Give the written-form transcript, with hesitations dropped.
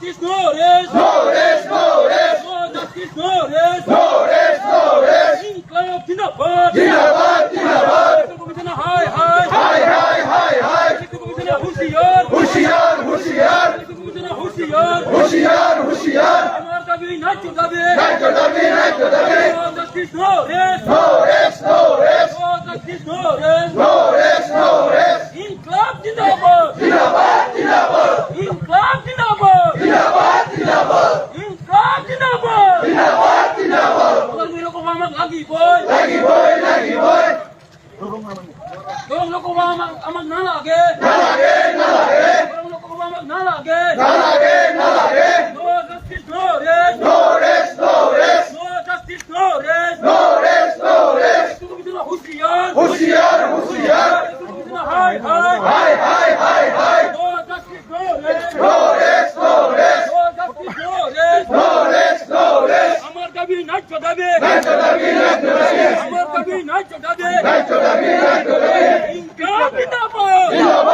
justice, no rest. No rest, no rest. No justice, no rest. No rest, no rest. Inqilab Zindabad. Zindabad, Zindabad. Commissioner, hi, hi. Hi, hi, hi, hi. Commissioner, Hushiyar. Hushiyar, Hushiyar. Commissioner, Hushiyar. Hushiyar, Hushiyar. Amar dabi, ন্যায্য দাবি। ন্যায্য দাবি, ন্যায্য দাবি। No justice, no rest. No rest, no rest. No justice, no rest. No rest, no rest. Inqilab Zindabad. Zindabad, Zindabad. Inqilab Zindabad. Zindabad, Zindabad. Inqilab Zindabad. Zindabad, Zindabad. Tolong nilo ko mamang lagi, boy. Lagi boy, lagi boy. Tolong nilo ko mamang amag na lagi. Nalage, nalage. Tolong nilo ko mamang na lagi. Nalage, nalage. No justice, no rest. No rest, no rest. No justice, no rest. No rest, no rest. Commissioner, Hushiyar. Hushiyar, Hushiyar. Commissioner, hi, hi. Hi, hi, hi, hi. No justice, no rest. No rest, no rest. No justice, no rest. No rest, no rest. আমার দাবি ন্যায্য দাবি। ন্যায্য দাবি, ন্যায্য দাবি। আমার দাবি ন্যায্য দাবি। ন্যায্য দাবি, ন্যায্য দাবি। ইনকিলাব জিন্দাবাদ। জিন্দাবাদ।